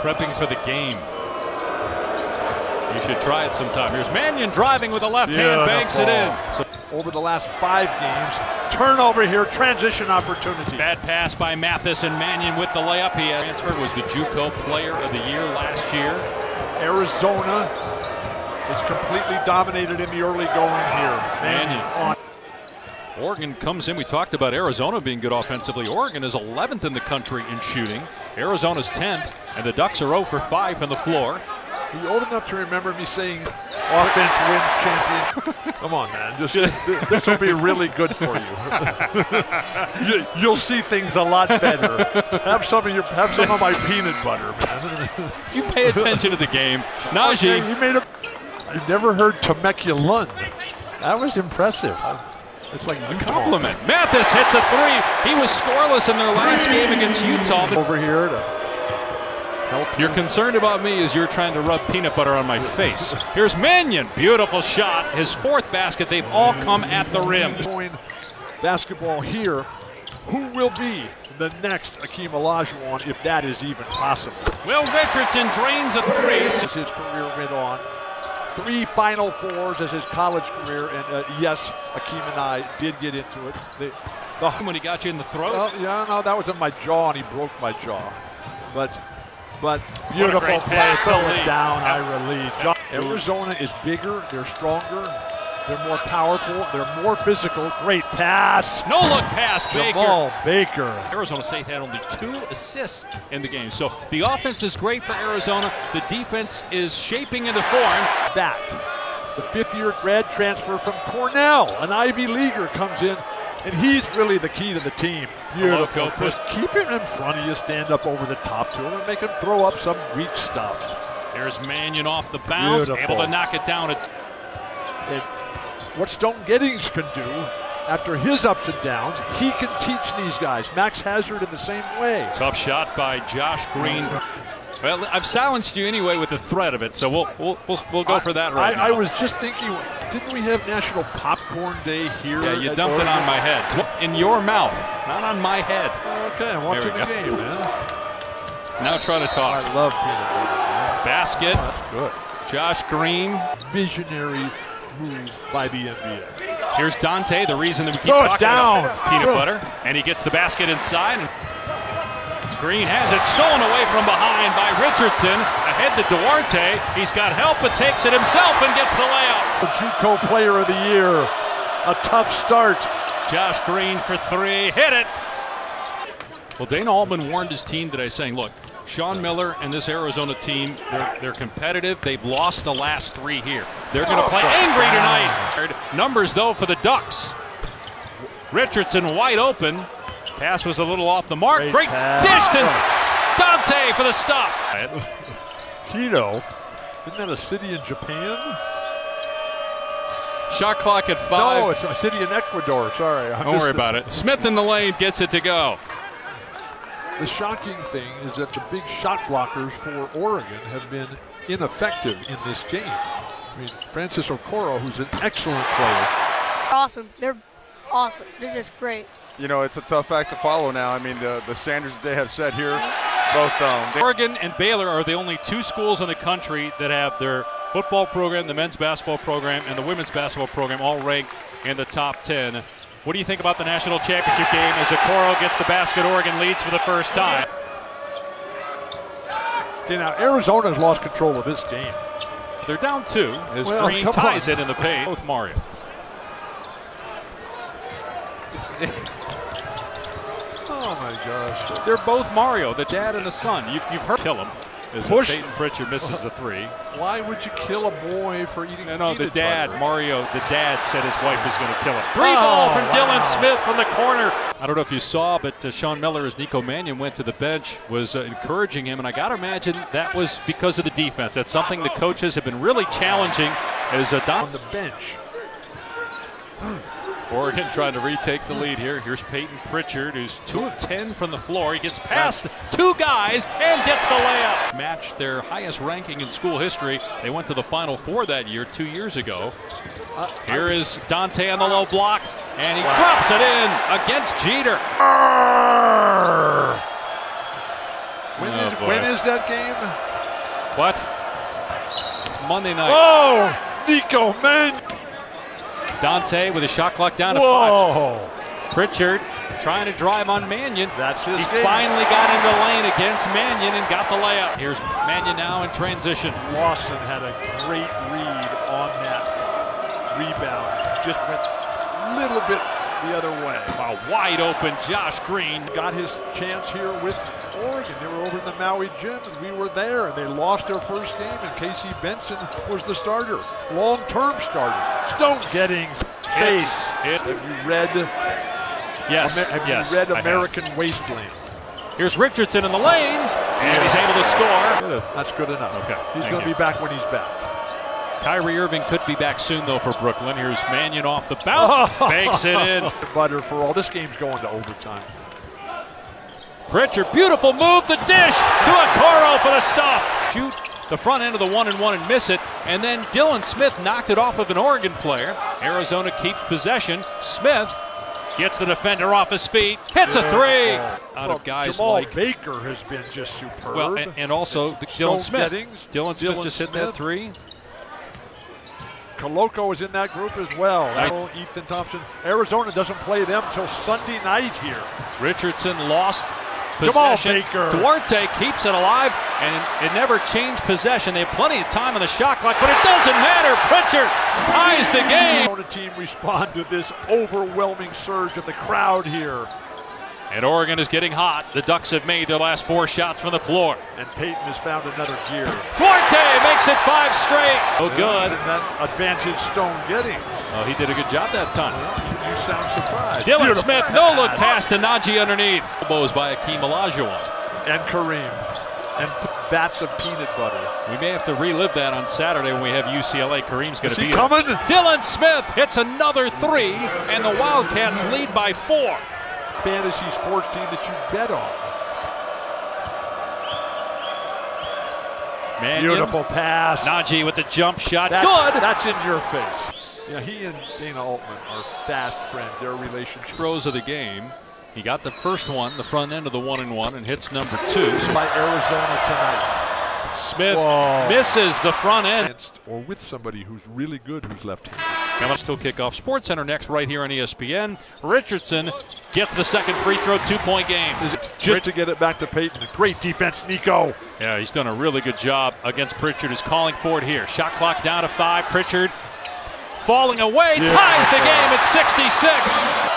prepping for the game. You should try it sometime. Here's Mannion driving with the left hand, banks it in. So over the last 5 games, turnover here, transition opportunity. Bad pass by Mathis, and Mannion with the layup. He transferred, was the JUCO Player of the Year last year. Arizona is completely dominated in the early going here. Mannion. Oregon comes in. We talked about Arizona being good offensively. Oregon is 11th in the country in shooting. Arizona's 10th, and the Ducks are 0 for 5 from the floor. Are you old enough to remember me saying offense wins championship? Come on, man. This will be really good for you. You'll see things a lot better. Have some of my peanut butter, man. You pay attention to the game. Najee. Okay, I've never heard Temecula. That was impressive. It's like a compliment. Mathis hits a 3. He was scoreless in their last game against Utah. Over here to help. You're concerned about me as you're trying to rub peanut butter on my face. Here's Mannion. Beautiful shot. His 4th basket. They've all come at the rim. Basketball here. Who will be the next Akeem Olajuwon, if that is even possible? Will Richardson drains a 3. As his career went on. 3 Final Fours as his college career, and yes, Akeem and I did get into it. When he got you in the throat? Well, yeah, no, that was in my jaw, and he broke my jaw. But beautiful play, throw it down, I release. Arizona is bigger, they're stronger, they're more powerful, they're more physical. Great pass. No look pass, Jamal Baker. Arizona State had only 2 assists in the game. So the offense is great for Arizona. The defense is shaping into form. Back. The 5th-year grad transfer from Cornell. An Ivy Leaguer comes in, and he's really the key to the team. Beautiful. Chris, keep him in front of you, stand up over the top to him, and make him throw up some weak stuff. There's Mannion off the bounce, able to knock it down. What Stone Gettings can do after his ups and downs, he can teach these guys. Max Hazard in the same way. Tough shot by Josh Green. Well, I've silenced you anyway with the threat of it, so we'll go for that right now. I was just thinking, didn't we have National Popcorn Day here? Yeah, you dumped it on my head. In your mouth, not on my head. Okay, I'm watching the game, man. Now try to talk. I love peanut butter, man. Basket. Oh, that's good. Josh Green. Visionary move by the NBA. Here's Dante, the reason that we keep talking about peanut butter. And he gets the basket inside. Green has it stolen away from behind by Richardson. Ahead to Duarte. He's got help, but takes it himself and gets the layup. The JUCO Player of the Year. A tough start. Josh Green for 3. Hit it. Well, Dana Altman warned his team today saying, look, Sean Miller and this Arizona team, they're competitive. They've lost the last 3 here. They're going to play angry tonight. Numbers, though, for the Ducks. Richardson wide open. Pass was a little off the mark. Great dish to Dante for the stop. Quito, isn't that a city in Japan? Shot clock at 5. No, it's a city in Ecuador. Sorry. Don't worry about it. Smith in the lane gets it to go. The shocking thing is that the big shot blockers for Oregon have been ineffective in this game. I mean, Francis Okoro, who's an excellent player. Awesome. They're awesome. They're just great. You know, it's a tough act to follow now. I mean, the standards that they have set here, both Oregon and Baylor are the only 2 schools in the country that have their football program, the men's basketball program, and the women's basketball program all ranked in the top 10. What do you think about the national championship game as Okoro gets the basket? Oregon leads for the first time. Okay, now Arizona's lost control of this game. They're down 2 as Green ties it in the paint. Both Mario. Oh my gosh. They're both Mario, the dad and the son. You've heard kill him as Peyton Pritchard misses the 3. Why would you kill a boy for eating No, the dad, butter? Mario, the dad said his wife was going to kill him. 3 ball from Dylan Smith from the corner. I don't know if you saw, but Sean Miller, as Nico Mannion went to the bench, was encouraging him, and I got to imagine that was because of the defense. That's something the coaches have been really challenging as on the bench. Oregon trying to retake the lead here. Here's Peyton Pritchard, who's 2 of 10 from the floor. He gets past 2 guys and gets the layup. Matched their highest ranking in school history. They went to the Final Four that year, 2 years ago. Here is Dante on the low block, and he drops it in against Jeter. boy. When is that game? What? It's Monday night. Oh, Nico, man. Dante with a shot clock down to 5. Whoa. Pritchard trying to drive on Mannion. That's his He game. finally got in the lane against Mannion and got the layup. Here's Mannion now in transition. Lawson had a great read on that rebound. Just went a little bit the other way. A wide open Josh Green. Got his chance here with Oregon. They were over in the Maui gym, and we were there, and they lost their first game, and Casey Benson was the starter, long-term starter. Stone Gettings, face. Have you read? Yes. Have yes, you read I have. American Wasteland? Here's Richardson in the lane, and he's able to score. That's good enough. Okay, He's thank going to you. be back when he's back. Kyrie Irving could be back soon, though, for Brooklyn. Here's Mannion off the bounce. Bakes it in. Butter for all. This game's going to overtime. Pritchard, beautiful move, the dish to Okoro for the stuff. Shoot the front end of the 1-and-1 and miss it. And then Dylan Smith knocked it off of an Oregon player. Arizona keeps possession. Smith gets the defender off his feet, hits a three. Out of guys Jamal like Baker has been just superb. well, and also Dylan Smith. Gettings, Dylan Smith just hit that three. Coloco is in that group as well. Ethan Thompson. Arizona doesn't play them until Sunday night here. Richardson lost Jamal possession. Baker. Duarte keeps it alive, and it never changed possession. They have plenty of time on the shot clock, but it doesn't matter. Pritchard ties the game. The team respond to this overwhelming surge of the crowd here. And Oregon is getting hot. The Ducks have made their last 4 shots from the floor. And Peyton has found another gear. Duarte makes it 5 straight. Oh, good. And that advantage Stone Gettings. Oh, he did a good job that time. You sound surprised. Dylan Beautiful Smith, no look pass to Najee underneath. Elbows by Akeem Olajuwon. And Kareem. And that's a peanut butter. We may have to relive that on Saturday when we have UCLA. Kareem's going Is to he be coming? Dylan Smith hits another 3, and the Wildcats lead by 4. Fantasy sports team that you bet on. Mannion. Beautiful pass. Najee with the jump shot. Good. Good. That's in your face. Yeah, he and Dana Altman are fast friends. Their relationship. Throws of the game. He got the first one, the front end of the 1-and-1, and hits number 2. By Arizona tonight. Smith Whoa. misses the front end. Or with somebody who's really good who's left-handed. Now still kick off SportsCenter next right here on ESPN. Richardson gets the second free throw, 2-point game. Is it just to get it back to Peyton? Great defense, Nico. Yeah, he's done a really good job against Pritchard. Is calling for it here. Shot clock down to 5. Pritchard falling away, ties the game at 66.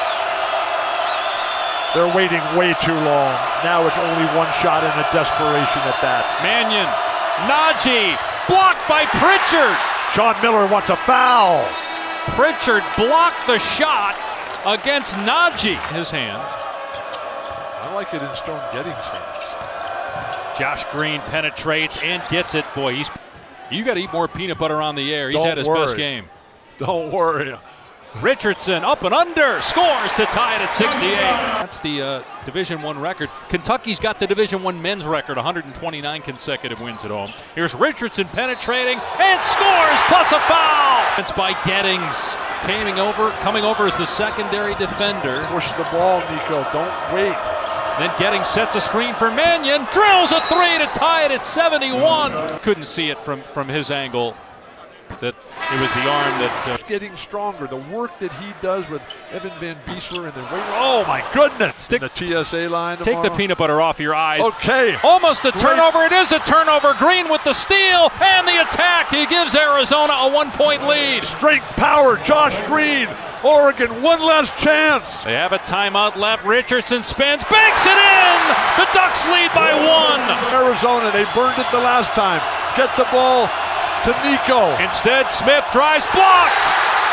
They're waiting way too long. Now it's only one shot in a desperation at that. Mannion, Najee, blocked by Pritchard. Sean Miller wants a foul. Pritchard blocked the shot against Najee. His hands. I like it in Stone Gettings' hands. Josh Green penetrates and gets it. Boy, you got to eat more peanut butter on the air. He's Don't had his worry. best game. Don't worry. Richardson up and under, scores to tie it at 68. That's the Division I record. Kentucky's got the Division I men's record, 129 consecutive wins at home. Here's Richardson penetrating and scores, plus a foul. It's by Gettings, coming over as the secondary defender. Push the ball, Nico. Don't wait. Then Gettings sets a screen for Mannion, drills a 3 to tie it at 71. Couldn't see it from his angle. That it was the arm that Getting stronger. The work that he does with Evan Van Beesler and then wait. Oh my goodness! Stick the TSA line. Take the peanut butter off your eyes. Okay. Almost a turnover. It is a turnover. Green with the steal and the attack. He gives Arizona a 1-point lead. Strength, power. Josh Green. Oregon, one last chance. They have a timeout left. Richardson spins, banks it in. The Ducks lead by 1. Arizona, they burned it the last time. Get the ball to Nico. Instead, Smith drives, blocked.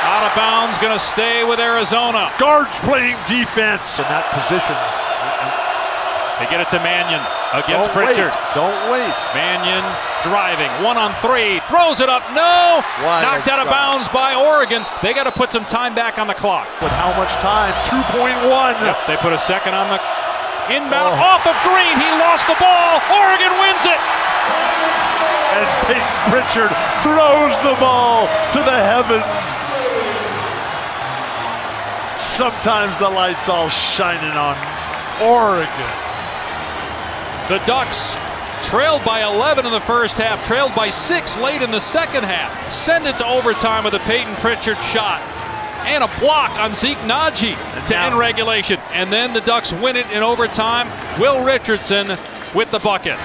Out of bounds, going to stay with Arizona. Guards playing defense in that position. They get it to Mannion against Pritchard. Don't wait. Mannion driving, 1-on-3, throws it up, no. Knocked out of bounds by Oregon. They got to put some time back on the clock. With how much time? 2.1. Yep, they put a second on the inbound, off of Green. He lost the ball. Oregon wins it. And Peyton Pritchard throws the ball to the heavens. Sometimes the lights all shining on Oregon. The Ducks trailed by 11 in the first half, trailed by 6 late in the second half. Send it to overtime with a Peyton Pritchard shot. And a block on Zeke Naji to end regulation. And then the Ducks win it in overtime. Will Richardson with the bucket.